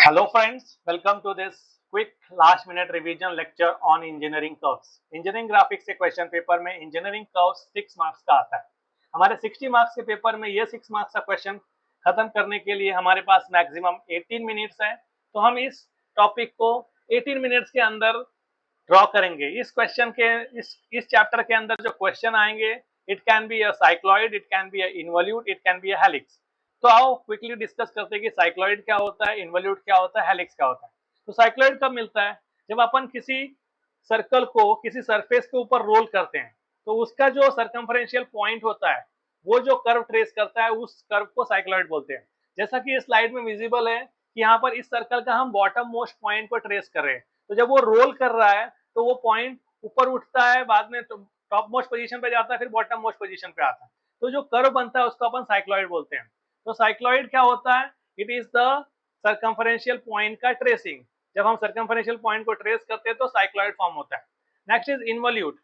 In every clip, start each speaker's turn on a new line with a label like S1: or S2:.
S1: Hello friends, welcome to this quick last minute revision lecture on engineering curves. Engineering graphics के question paper में engineering curves 6 marks का आता है। हमारे 60 marks के पेपर में ये 6 मार्क्स का क्वेश्चन खत्म करने के लिए हमारे पास मैक्सिमम 18 मिनट्स है। तो हम इस टॉपिक को 18 मिनट्स के अंदर ड्रॉ करेंगे। इस क्वेश्चन के इस चैप्टर के अंदर जो क्वेश्चन आएंगे, it can be a cycloid, it can be a involute, it can be a helix. तो आओ क्विकली डिस्कस करते हैं कि साइक्लॉइड क्या होता है, इन्वॉल्यूट क्या होता है, हेलिक्स क्या होता है। तो साइक्लॉइड कब मिलता है? जब अपन किसी सर्कल को किसी सरफेस के ऊपर रोल करते हैं तो उसका जो सर्कमफरेंशियल पॉइंट होता है, वो जो कर्व ट्रेस करता है, उस कर्व को साइक्लॉइड बोलते हैं। जैसा कि इस स्लाइड में विजिबल है कि यहाँ पर इस सर्कल का हम बॉटम मोस्ट पॉइंट को ट्रेस कर रहे हैं। तो जब वो रोल कर रहा है तो वो पॉइंट ऊपर उठता है, बाद में टॉप मोस्ट पोजीशन पे जाता है, फिर बॉटम मोस्ट पोजीशन पे आता है। तो जो कर्व बनता है उसको अपन साइक्लॉइड बोलते हैं। तो साइक्लॉइड क्या होता है? इट इज द सर्कमफरेंशियल पॉइंट का ट्रेसिंग। जब हम सर्कमफरेंशियल पॉइंट को ट्रेस करते हैं तो साइक्लॉइड फॉर्म होता है। Next is involute.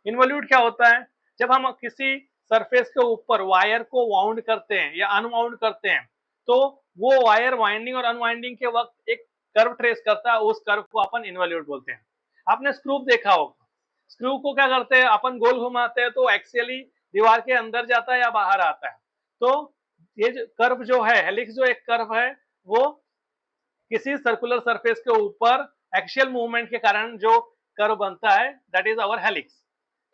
S1: इन्वॉल्यूट क्या होता है? जब हम किसी सरफेस के ऊपर वायर को वाउंड करते हैं या अनवाउंड करते हैं तो वो वायर वाइंडिंग और अनवाइंडिंग के वक्त एक कर्व ट्रेस करता है, उस कर्व को अपन इन्वॉल्यूट बोलते हैं। आपने स्क्रू देखा होगा। स्क्रू को क्या करते हैं अपन? गोल घुमाते हैं तो एक्सियली दीवार के अंदर जाता है या बाहर आता है। तो ये जो कर्व जो है, हेलिक्स जो एक कर्व है, वो किसी सर्कुलर सरफेस के ऊपर एक्सियल मूवमेंट के कारण जो कर्व बनता है, दैट इज आवर हेलिक्स।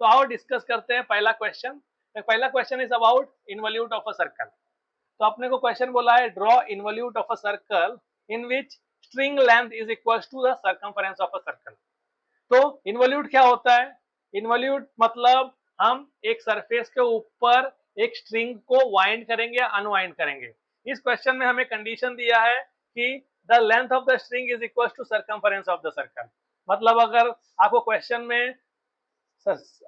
S1: तो आओ डिस्कस करते हैं पहला क्वेश्चन। पहला question is about involute of a circle. तो अपने को क्वेश्चन बोला है, draw involute of a circle in which string length is equal to the circumference of a circle. तो इन्वॉल्यूट क्या होता है? इन्वॉल्यूट मतलब हम एक सरफेस के ऊपर एक स्ट्रिंग को वाइंड करेंगे या अनवाइंड करेंगे। इस क्वेश्चन में हमें कंडीशन दिया है कि the length of the string is equal to circumference of the circle. मतलब अगर आपको क्वेश्चन में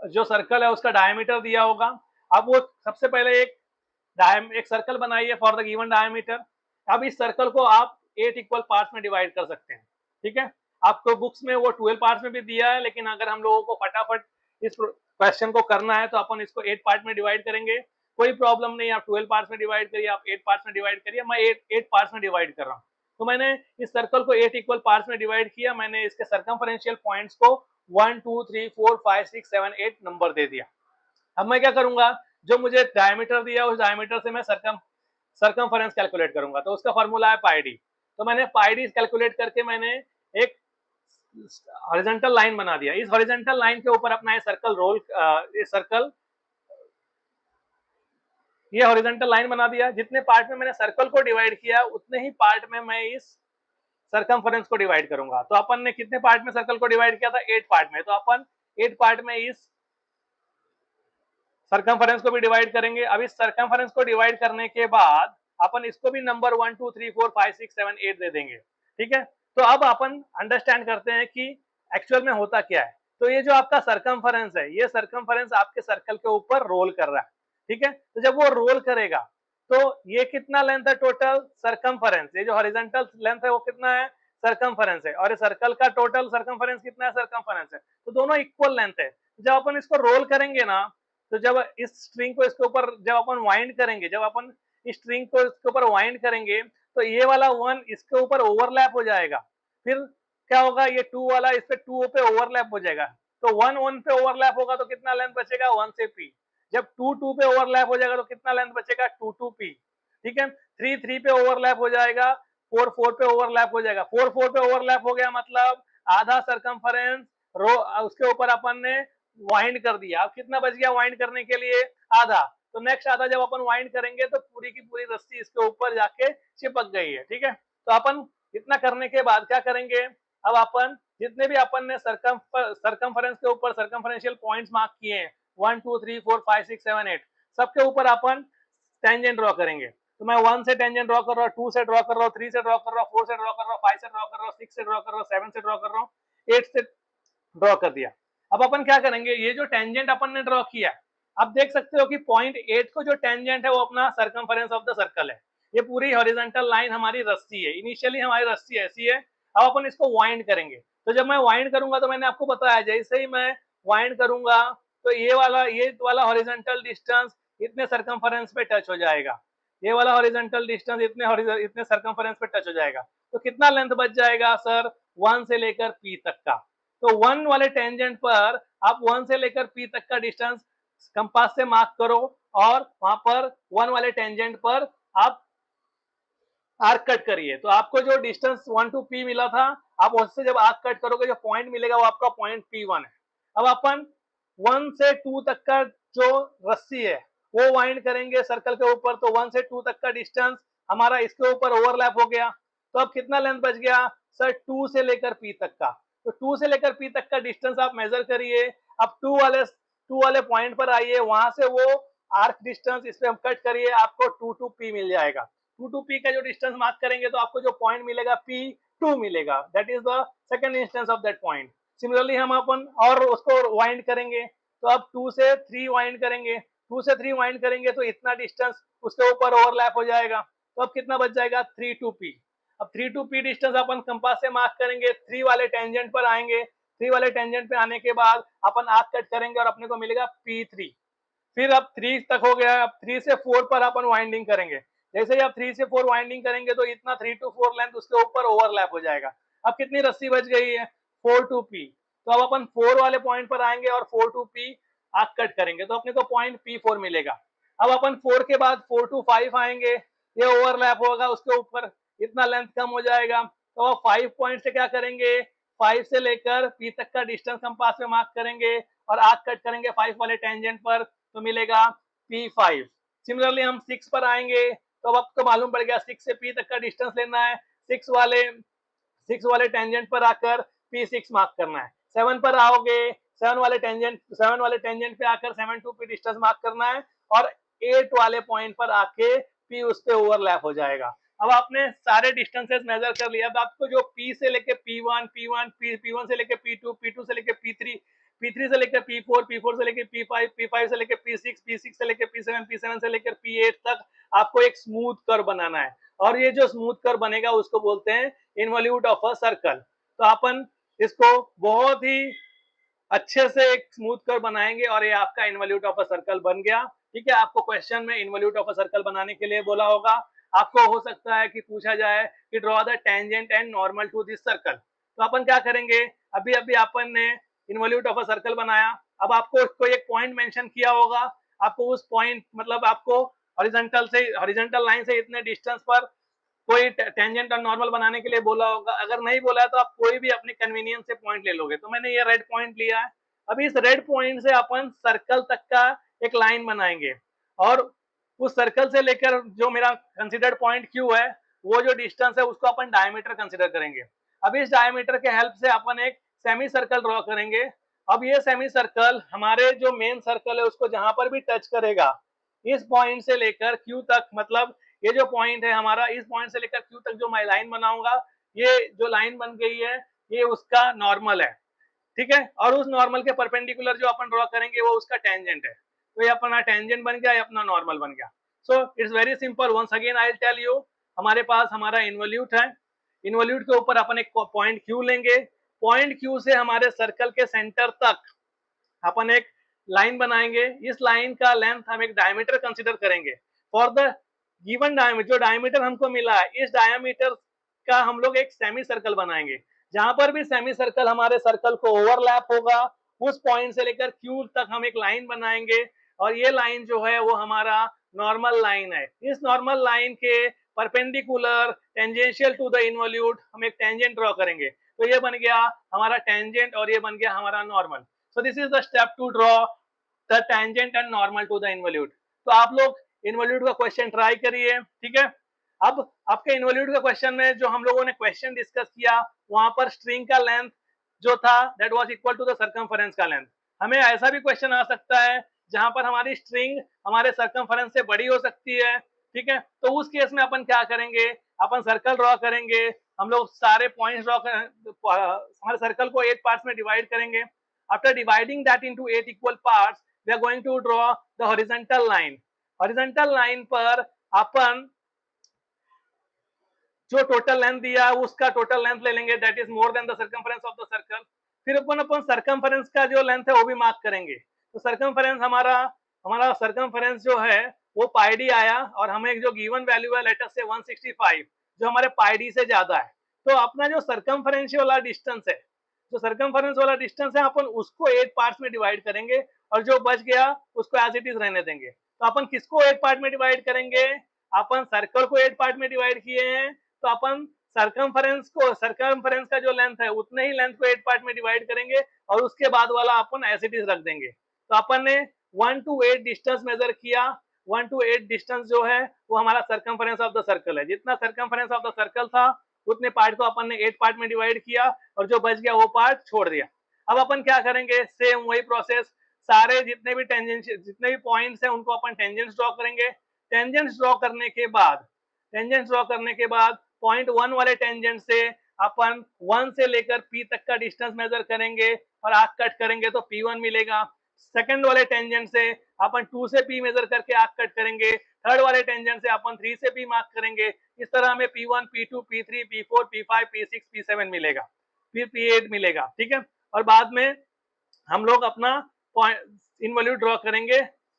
S1: जो सर्कल है उसका डायमीटर दिया होगा, अब वो सबसे पहले एक सर्कल बनाइए फॉर द गिवन डायमीटर। अब इस सर्कल को आप 8 इक्वल पार्ट्स में डिवाइड कर सकते हैं। ठीक है, आपको बुक्स में वो 12 पार्ट्स में भी दिया है, लेकिन अगर हम लोगों को फटाफट इस क्वेश्चन को करना है तो अपन इसको 8 पार्ट में डिवाइड करेंगे। कोई प्रॉब्लम नहीं, आप 12 पार्ट्स में डिवाइड करिए, आप 8 पार्ट्स में डिवाइड करिए। मैं 8 पार्ट्स में डिवाइड कर रहा हूँ। तो मैंने इस सर्कल को 8 इक्वल पार्ट्स में डिवाइड किया। मैंने इसके सर्कमफरेंशियल पॉइंट्स को 1 2 3 4 5 6 7 8 नंबर दे दिया। अब मैं क्या करूंगा? जो मुझे डायमीटर दिया उस डायमीटर से मैं सर्कमफरेंस कैलकुलेट करूंगा। तो उसका फॉर्मूला है पाई डी। तो मैंने पाई डी कैलकुलेट करके मैंने एक हॉरिजॉन्टल लाइन बना दिया। इस हॉरिजॉन्टल लाइन के ऊपर अपना ये हॉरिजॉन्टल लाइन बना दिया। जितने पार्ट में मैंने सर्कल को डिवाइड किया उतने ही पार्ट में मैं इस सर्कमफरेंस को डिवाइड करूंगा। तो अपन ने कितने पार्ट में सर्कल को डिवाइड किया था? 8 पार्ट में। तो अपन 8 पार्ट में इस सर्कमफरेंस को भी डिवाइड करेंगे। अब इस सर्कमफरेंस को डिवाइड करने के बाद अपन इसको भी नंबर 1 2 3 4 5 6 7 8 दे देंगे। ठीक है, तो अब अपन अंडरस्टैंड करते हैं कि एक्चुअल में होता क्या है। तो ये जो आपका सर्कमफरेंस है, ये सर्कमफरेंस आपके सर्कल के ऊपर रोल कर रहा है। ठीक है, तो जब वो रोल करेगा तो ये कितना लेंथ है टोटल? सर्कमफरेंस। ये जो हॉरिजॉन्टल लेंथ है वो कितना है? सर्कमफरेंस है। और सर्कल का टोटल सर्कमफरेंस कितना है? सर्कमफरेंस है। तो दोनों इक्वल लेंथ है। जब अपन इसको रोल करेंगे ना, तो जब इस स्ट्रिंग को इसके ऊपर जब अपन वाइंड करेंगे, जब अपन इस स्ट्रिंग को इसके ऊपर वाइंड करेंगे तो ये वाला 1 इसके ऊपर ओवरलैप हो जाएगा। फिर क्या होगा? ये 2 वाला इस पे 2 पे ओवरलैप हो जाएगा। तो 1 1 पे ओवरलैप होगा तो कितना लेंथ बचेगा? 1 से p। जब 2 2 पे ओवरलैप हो जाएगा तो कितना लेंथ बचेगा? 2 2 p। ठीक है, 3 3 पे ओवरलैप हो जाएगा, 4 4 पे ओवरलैप हो जाएगा। 4 4 पे ओवरलैप हो गया मतलब आधा सर्कमफरेंस रो उसके ऊपर अपन ने वाइंड कर दिया। अब कितना बच गया वाइंड करने के लिए? आधा। तो नेक्स्ट आधा जब अपन वाइंड करेंगे तो पूरी की पूरी रस्सी इसके ऊपर जाके चिपक गई है। ठीक है, तो अपन इतना करने के बाद क्या करेंगे? अब अपन जितने भी अपन ने सर्कमफरेंस के ऊपर सर्कमफरेंशियल पॉइंट्स मार्क किए हैं 1 2 3 4 5 6 7 8, सबके ऊपर अपन टेंजेंट ड्रॉ करेंगे। तो मैं 1 से टेंजेंट ड्रॉ कर रहा हूँ, 2 से ड्रॉ कर रहा हूँ, 3 से ड्रॉ कर रहा हूँ, 4 से ड्रॉ कर रहा हूँ, 5 से ड्रॉ कर रहा हूँ, 6 से ड्रॉ कर रहा हूँ, 7 से ड्रॉ कर रहा हूँ, 8 से ड्रॉ कर दिया। अब अपन क्या करेंगे? ये जो टेंजेंट अपन ने ड्रॉ किया, अब देख सकते हो कि पॉइंट 8 को जो टेंजेंट है वो अपना सर्कमफरेंस ऑफ द सर्कल है। ये पूरी हॉरिजॉन्टल लाइन हमारी रस्सी है। इनिशियली हमारी रस्सी ऐसी है। अब अपन इसको वाइंड करेंगे। तो जब मैं वाइंड करूंगा तो मैंने आपको बताया जैसे ही मैं वाइंड करूंगा तो ये वाला हॉरिजॉन्टल डिस्टेंस इतने सर्कमफरेंस पे टच हो जाएगा। ये वाला हॉरिजॉन्टल डिस्टेंस इतने सर्कमफेरेंस पे टच हो जाएगा। तो कितना लेंथ बच जाएगा सर? 1 से लेकर P तक का। तो 1 वाले टेंजेंट पर आप 1 से लेकर P तक का डिस्टेंस कंपास से मार्क करो और वहां पर 1 वाले टेंजेंट पर आप आर्क कट करिए। तो आपको जो डिस्टेंस 1 टू P मिला था, आप उससे जब आर्क कट करोगे जो पॉइंट मिलेगा वो आपका पॉइंट P1 है। अब अपन 1 से 2 तक का जो रस्सी है वो वाइंड करेंगे सर्कल के ऊपर, तो 1 से 2 तक का डिस्टेंस हमारा इसके ऊपर ओवरलैप हो गया। तो अब कितना लेंथ बच गया सर? 2 से लेकर P तक का। तो 2 से लेकर P तक का डिस्टेंस आप मेजर करिए। अब 2 वाले पॉइंट पर आइए, वहां से वो आर्क डिस्टेंस इस पे हम कट करिए, आपको 2 टू P मिल जाएगा। 2 टू P का जो डिस्टेंस मार्क करेंगे तो आपको जो पॉइंट मिलेगा P2 मिलेगा, that is the second instance of that point. Similarly हम अपन और उसको वाइंड करेंगे, तो अब 2 से 3 वाइंड करेंगे, 2 से 3 वाइंड करेंगे तो इतना डिस्टेंस उसके ऊपर ओवरलैप हो जाएगा। तो अब कितना बच जाएगा? 3 टू P। अब 3 टू P डिस्टेंस अपन कंपास से मार्क करेंगे, 3 वाले टेंजेंट पर आएंगे, 3 वाले टेंजेंट पे आने के बाद अपन आर्क कट करेंगे और अपने को मिलेगा P3। फिर अब 3 तक हो गया, अब 3 से 4 पर अपन वाइंडिंग करेंगे। जैसे ही आप 3 से 4 वाइंडिंग करेंगे तो इतना 3 टू 4 लेंथ उसके ऊपर ओवरलैप हो जाएगा। अब कितनी रस्सी बच गई है? 4 टू P। तो अब अपन 4 वाले पॉइंट पर आएंगे और 4 टू P आर्क कट करेंगे तो अपने को पॉइंट P4 मिलेगा। अब अपन 4 के बाद 4 टू 5 आएंगे, ये ओवरलैप होगा उसके ऊपर, इतना लेंथ कम हो जाएगा। तो अब 5 पॉइंट से क्या करेंगे? 5 से लेकर P तक का डिस्टेंस हम पास में मार्क करेंगे और आर्क कट करेंगे 5 वाले टेंजेंट पर, तो मिलेगा P5। सिमिलरली हम 6 पर आएंगे, तो अब आपको मालूम पड़ गया 6 से P तक का डिस्टेंस लेना है, 6 वाले टेंजेंट पर आकर P6 मार्क करना है। 7 पर आओगे, 7 वाले टेंजेंट पे आकर 7 टू P डिस्टेंस मार्क करना है और 8 वाले पॉइंट पर आके P उस पे ओवरलैप हो जाएगा। अब आपने सारे डिस्टेंसेस मेजर कर लिया। अब आपको जो P से लेके P1 से लेके P2 से लेके P3 से लेकर P4 से लेकर P5 से लेकर P6 से लेकर P7 से लेकर P8 तक आपको एक स्मूथ कर्व बनाना है। और ये जो स्मूथ कर्व बनेगा उसको बोलते हैं इन्वॉल्यूट ऑफ अ सर्कल। तो अपन इसको बहुत ही अच्छे से एक स्मूथ कर्व बनाएंगे और ये आपका इन्वॉल्यूट ऑफ अ सर्कल बन गया। ठीक है, आपको क्वेश्चन में इन्वॉल्यूट ऑफ अ सर्कल बनाने के लिए बोला होगा। आपको हो सकता है कि पूछा जाए कि draw the tangent and normal to this circle. तो अपन क्या करेंगे? अभी अभी अपन ने इन्वॉल्यूट ऑफ अ सर्कल बनाया। अब आपको कोई एक पॉइंट मेंशन किया होगा, आपको उस पॉइंट मतलब आपको हॉरिजॉन्टल लाइन से इतने डिस्टेंस पर कोई टेंजेंट और नॉर्मल बनाने के लिए बोला होगा। अगर नहीं बोला है तो आप कोई भी अपने कन्वीनियंस से पॉइंट ले लोगे। तो मैंने ये रेड पॉइंट लिया है। अभी इस रेड पॉइंट से अपन सर्कल तक का एक लाइन बनाएंगे और उस सर्कल से लेकर जो मेरा कंसिडर्ड पॉइंट Q है, वो जो डिस्टेंस है उसको अपन डायमीटर कंसिडर करेंगे। अब इस डायमीटर के हेल्प से अपन एक सेमी सर्कल ड्रॉ करेंगे। अब ये सेमी सर्कल हमारे जो मेन सर्कल है उसको जहां पर भी टच करेगा, इस पॉइंट से लेकर Q तक, मतलब ये जो पॉइंट है हमारा, इस पॉइंट से लेकर Q तक जो मैं लाइन बनाऊंगा, ये जो लाइन बन गई है ये उसका नॉर्मल है। ठीक है, और उस नॉर्मल के परपेंडिकुलर जो अपन ड्रॉ करेंगे वो उसका टेंजेंट है। तो ये अपना टेंजेंट बन गया, ये अपना नॉर्मल बन गया। So it's very simple. Once again I will tell you, हमारे पास हमारा इन्वॉल्यूट है। इन्वॉल्यूट के ऊपर अपन एक पॉइंट Q लेंगे। पॉइंट Q से हमारे सर्कल के सेंटर तक अपन एक लाइन बनाएंगे। इस लाइन का लेंथ हम एक डायमीटर कंसीडर करेंगे। फॉर द गिवन डायमीटर, जो डायमीटर हमको मिला है, इस डायमीटर का हम लोग एक सेमी सर्कल बनाएंगे। जहां पर भी सेमी सर्कल हमारे सर्कल को ओवरलैप होगा, उस पॉइंट से लेकर Q तक हम एक लाइन बनाएंगे और ये लाइन जो है वो हमारा नॉर्मल लाइन है। इस नॉर्मल लाइन के perpendicular tangential to the involute हम एक टेंजेंट ड्रॉ करेंगे। तो ये बन गया हमारा टेंजेंट और ये बन गया हमारा normal. So this is the step to draw the tangent and normal to the involute। तो आप लोग इन्वॉल्यूट का क्वेश्चन ट्राई करिए। ठीक है, अब आपके इन्वॉल्यूट का क्वेश्चन में जो हम लोगों ने क्वेश्चन डिस्कस किया, वहां पर स्ट्रिंग का लेंथ जो था that was equal to the circumference का लेंथ। हमें ऐसा भी क्वेश्चन आ सकता है जहां पर हमारी स्ट्रिंग हमारे सर्कमफेरेंस से बड़ी हो सकती है। ठीक है, तो उस केस में अपन क्या करेंगे? अपन सर्कल ड्रॉ करेंगे। हम लोग सारे पॉइंट्स ड्रॉ कर हमारे सर्कल को 8 पार्ट्स में डिवाइड करेंगे। After dividing that into 8 equal parts, we are going to draw the horizontal line। horizontal line पर अपन जो टोटल लेंथ दिया है उसका टोटल लेंथ ले लेंगे, that is more than the circumference of the circle. फिर अपन सर्कमफेरेंस का जो लेंथ है वो भी मार्क करेंगे। तो सर्कमफेरेंस हमारा सर्कमफेरेंस जो है वो पाई डी आया और हमें जो गिवन वैल्यू है लेटर से 165 जो हमारे पाई डी से ज्यादा है, तो अपना जो सरकमफेरेंस वाला डिस्टेंस है, जो सरकमफेरेंस वाला डिस्टेंस है अपन उसको 8 पार्ट्स में डिवाइड करेंगे और जो बच गया उसको एज इट इज रहने देंगे। तो अपन किसको 8 पार्ट में डिवाइड करेंगे? अपन सर्कल को 8 पार्ट में डिवाइड किए हैं, तो अपन सरकमफेरेंस का जो लेंथ है उतने ही लेंथ को 8 पार्ट में डिवाइड करेंगे और उसके बाद वाला अपन एज इट इज रख देंगे। तो अपन ने 1 to 8 डिस्टेंस मेजर किया। 1 to 8 डिस्टेंस जो है वो हमारा सरकमफेरेंस ऑफ द सर्कल है। जितना सरकमफेरेंस ऑफ द सर्कल था उतने पार्ट को अपन ने 8 पार्ट में डिवाइड किया और जो बच गया वो पार्ट छोड़ दिया। अब अपन क्या करेंगे? सेम वही प्रोसेस, सारे जितने भी पॉइंट्स हैं उनको अपन टेंजेंट्स ड्रॉ करेंगे। टेंजेंट्स ड्रॉ करने के बाद पॉइंट 1 वाले टेंजेंट से अपन 1 से लेकर P तक का डिस्टेंस मेजर करेंगे और आर्क कट करेंगे तो P1 मिलेगा। सेकंड वाले टेंजेंट से अपन 2 से P मेजर करके आर्क कट करेंगे। थर्ड वाले टेंजेंट से अपन 3 से P मार्क करेंगे। इस तरह हमें P1, P2, P3, P4, P5, P6, P7 मिलेगा, फिर P8 मिलेगा। ठीक है, और बाद में हम लोग अपना इनवॉल्यूट ड्रॉ करेंगे,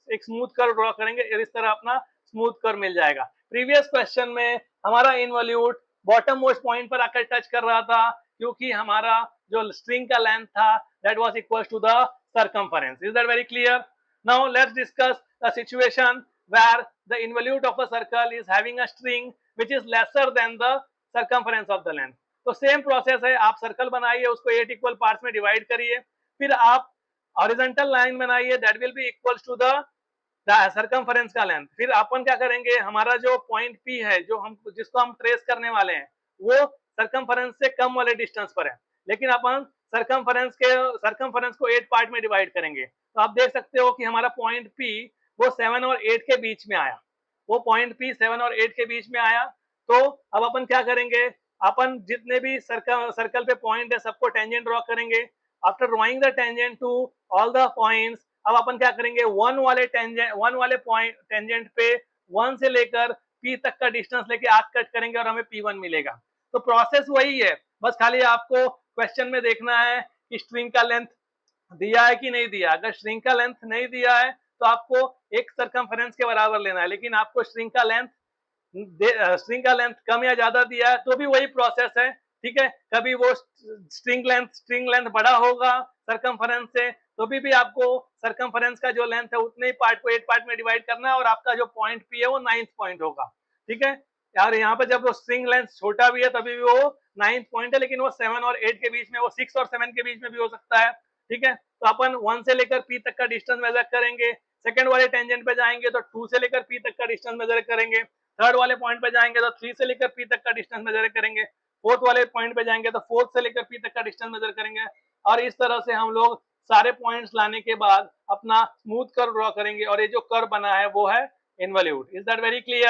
S1: एक स्मूथ कर्व ड्रॉ करेंगे और इस तरह अपना स्मूथ कर्व मिल जाएगा। प्रीवियस क्वेश्चन में हमारा इनवॉल्यूट बॉटम मोस्ट पॉइंट पर आकर टच कर रहा था क्योंकि हमारा जो स्ट्रिंग का लेंथ था that was equal to the circumference. Is that very clear? Now let's discuss the situation where the involute of a circle is having a string which is lesser than the circumference of the length. तो same process है, आप circle बनाइए, उसको 8 equal parts में divide करिए, फिर आप horizontal line बनाइए that will be equal to the circumference का लेंथ। फिर अपन क्या करेंगे? हमारा जो पॉइंट पी है जिसको हम ट्रेस करने वाले हैं वो सरकमफेरेंस से कम वाले डिस्टेंस पर है, लेकिन अपन सरकमफेरेंस को 8 पार्ट में डिवाइड करेंगे। तो आप देख सकते हो कि हमारा पॉइंट पी वो 7 और 8 के बीच में आया, वो पॉइंट पी 7 और 8 के बीच में आया। तो अब अपन क्या करेंगे? अपन जितने भी सर्कल पे पॉइंट है सबको टेंजेंट ड्रॉ करेंगे। After drawing the tangent to all the points, अब अपन क्या करेंगे? 1 वाले पॉइंट टेंजेंट पे 1 से लेकर P तक का डिस्टेंस लेके आर्क कट करेंगे और हमें P1 मिलेगा। तो प्रोसेस वही है, बस खाली आपको क्वेश्चन में देखना है कि स्ट्रिंग का लेंथ दिया है कि नहीं दिया। अगर स्ट्रिंग का लेंथ नहीं दिया है तो आपको एक सरकमफेरेंस के बराबर लेना है, लेकिन आपको स्ट्रिंग का लेंथ कम या ज्यादा दिया है तो भी वही प्रोसेस है। ठीक है, कभी वो स्ट्रिंग लेंथ बड़ा होगा सरकमफेरेंस से तो भी आपको सरकमफेरेंस का जो लेंथ है उतने ही पार्ट को 8 पार्ट में डिवाइड करना है और आपका जो पॉइंट पी है वो 9th पॉइंट होगा। ठीक है यार, यहाँ पे जब वो स्ट्रिंग लेंथ छोटा भी है तभी भी वो 9th पॉइंट है, लेकिन वो 7 और 8 के बीच में, वो 6 और 7 के बीच में भी हो सकता है। ठीक है, तो अपन 1 से लेकर P तक का डिस्टेंस मेजर करेंगे। सेकंड वाले टेंजेंट पे जाएंगे तो 2 से लेकर P तक का डिस्टेंस मेजर करेंगे। थर्ड वाले पॉइंट पे जाएंगे तो 3 से लेकर P तक का डिस्टेंस मेजर करेंगे। फोर्थ वाले पॉइंट पे जाएंगे तो 4 से लेकर P तक का डिस्टेंस मेजर करेंगे। और इस तरह से हम लोग सारे पॉइंट्स लाने के बाद अपना स्मूथ कर्व ड्रॉ करेंगे और ये जो कर्व बना है वो है involute. Is that very clear?